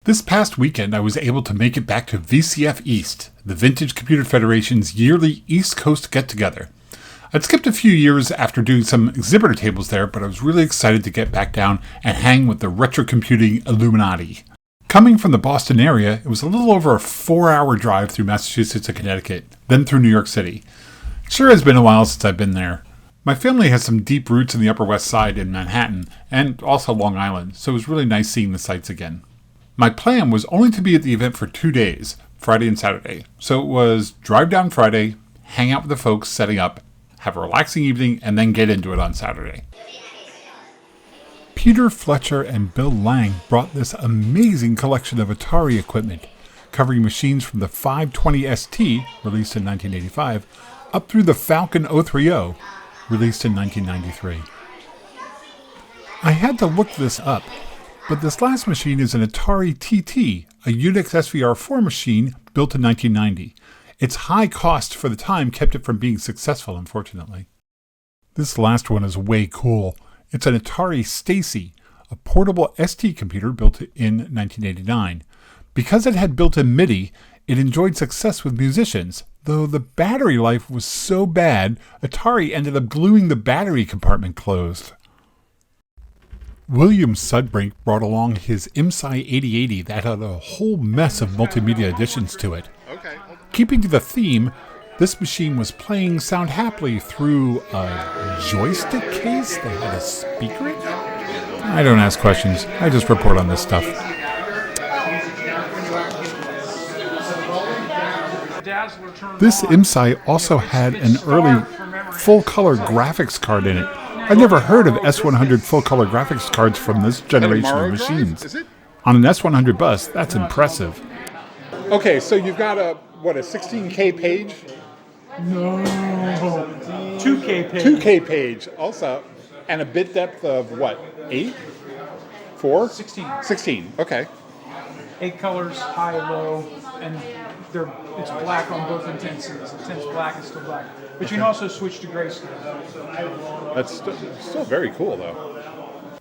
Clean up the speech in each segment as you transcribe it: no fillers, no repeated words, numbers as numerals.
This past weekend, I was able to make it back to VCF East, the Vintage Computer Federation's yearly East Coast get-together. I'd skipped a few years after doing some exhibitor tables there, but I was really excited to get back down and hang with the retro computing Illuminati. Coming from the Boston area, it was a little over a 4-hour drive through Massachusetts and Connecticut, then through New York City. It sure has been a while since I've been there. My family has some deep roots in the Upper West Side in Manhattan, and also Long Island, so it was really nice seeing the sights again. My plan was only to be at the event for 2 days, Friday and Saturday. So it was drive down Friday, hang out with the folks setting up, have a relaxing evening, and then get into it on Saturday. Peter Fletcher and Bill Lang brought this amazing collection of Atari equipment, covering machines from the 520 ST, released in 1985, up through the Falcon 030, released in 1993. I had to look this up, but this last machine is an Atari TT, a Unix SVR4 machine built in 1990. Its high cost for the time kept it from being successful, unfortunately. This last one is way cool. It's an Atari Stacy, a portable ST computer built in 1989. Because it had built-in MIDI, it enjoyed success with musicians, though the battery life was so bad, Atari ended up gluing the battery compartment closed. William Sudbrink brought along his IMSI 8080 that had a whole mess of multimedia additions to it. Keeping to the theme, this machine was playing Sound Happily through a joystick case that had a speaker in it? I don't ask questions, I just report on this stuff. This IMSI also had an early full-color graphics card in it. I've never heard of S100 full-color graphics cards from this generation of machines. On an S100 bus, that's impressive. Okay, so you've got a 16K page? No. 2K page. 2K page, also. And a bit depth of what, 8? 4? 16. 16, okay. 8 colors, high, low, and it's black on both intensities. Intense black is still black. But you can also switch to grayscale. That's still very cool, though.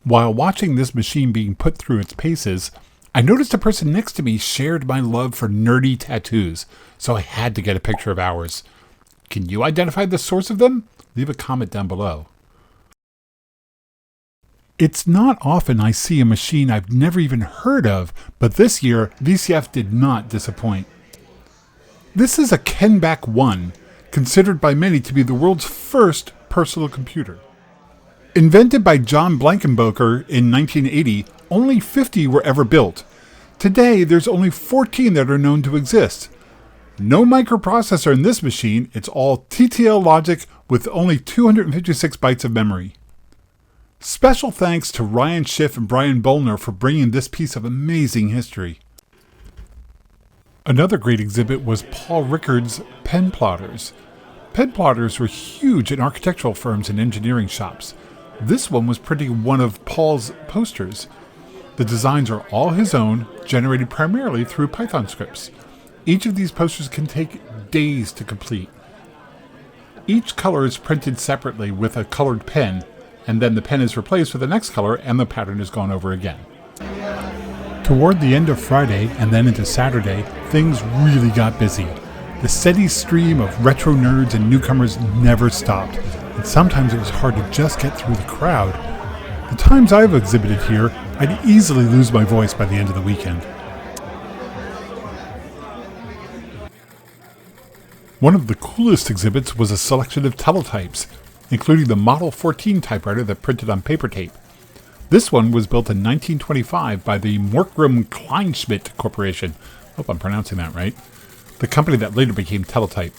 While watching this machine being put through its paces, I noticed a person next to me shared my love for nerdy tattoos, so I had to get a picture of ours. Can you identify the source of them? Leave a comment down below. It's not often I see a machine I've never even heard of, but this year, VCF did not disappoint. This is a Kenback 1, considered by many to be the world's first personal computer. Invented by John Blankenboker in 1980, only 50 were ever built. Today, there's only 14 that are known to exist. No microprocessor in this machine, it's all TTL logic with only 256 bytes of memory. Special thanks to Ryan Schiff and Brian Bollner for bringing this piece of amazing history. Another great exhibit was Paul Rickard's pen plotters. Pen plotters were huge in architectural firms and engineering shops. This one was printing one of Paul's posters. The designs are all his own, generated primarily through Python scripts. Each of these posters can take days to complete. Each color is printed separately with a colored pen, and then the pen is replaced with the next color and the pattern is gone over again. Toward the end of Friday and then into Saturday, things really got busy. The steady stream of retro nerds and newcomers never stopped, and sometimes it was hard to just get through the crowd. The times I've exhibited here, I'd easily lose my voice by the end of the weekend. One of the coolest exhibits was a selection of teletypes, including the Model 14 typewriter that printed on paper tape. This one was built in 1925 by the Morkgrim Kleinschmidt Corporation. Hope I'm pronouncing that right. The company that later became Teletype.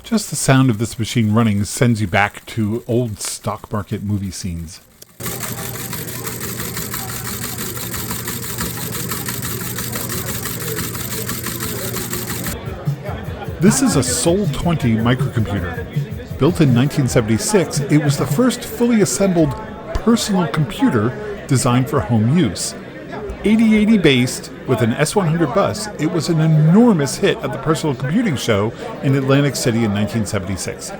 Just the sound of this machine running sends you back to old stock market movie scenes. This is a Sol 20 microcomputer. Built in 1976, it was the first fully assembled personal computer designed for home use. 8080 based with an S100 bus, it was an enormous hit at the Personal Computing Show in Atlantic City in 1976.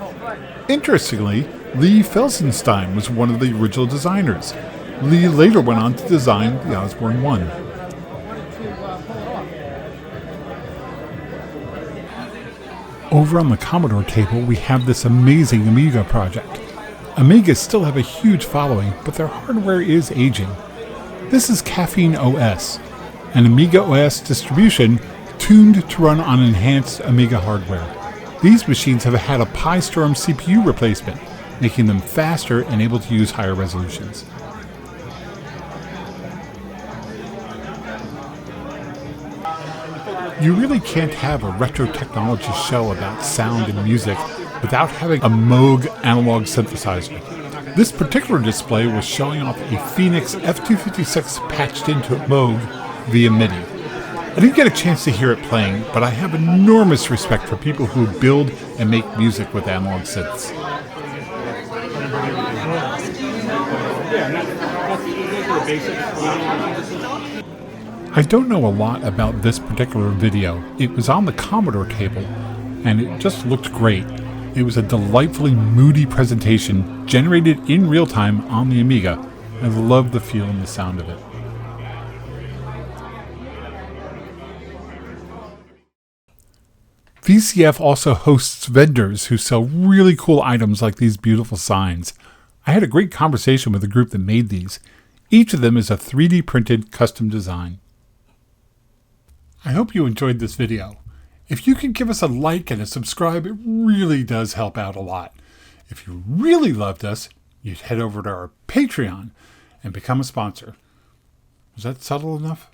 Interestingly, Lee Felsenstein was one of the original designers. Lee later went on to design the Osborne 1. Over on the Commodore table, we have this amazing Amiga project. Amigas still have a huge following, but their hardware is aging. This is Caffeine OS, an Amiga OS distribution tuned to run on enhanced Amiga hardware. These machines have had a Pi-Storm CPU replacement, making them faster and able to use higher resolutions. You really can't have a retro technology show about sound and music without having a Moog analog synthesizer. This particular display was showing off a Phoenix F256 patched into a Moog via MIDI. I didn't get a chance to hear it playing, but I have enormous respect for people who build and make music with analog synths. I don't know a lot about this particular video. It was on the Commodore table, and it just looked great. It was a delightfully moody presentation generated in real time on the Amiga. I love the feel and the sound of it. VCF also hosts vendors who sell really cool items like these beautiful signs. I had a great conversation with the group that made these. Each of them is a 3D printed custom design. I hope you enjoyed this video. If you could give us a like and a subscribe, it really does help out a lot. If you really loved us, you'd head over to our Patreon and become a sponsor. Was that subtle enough?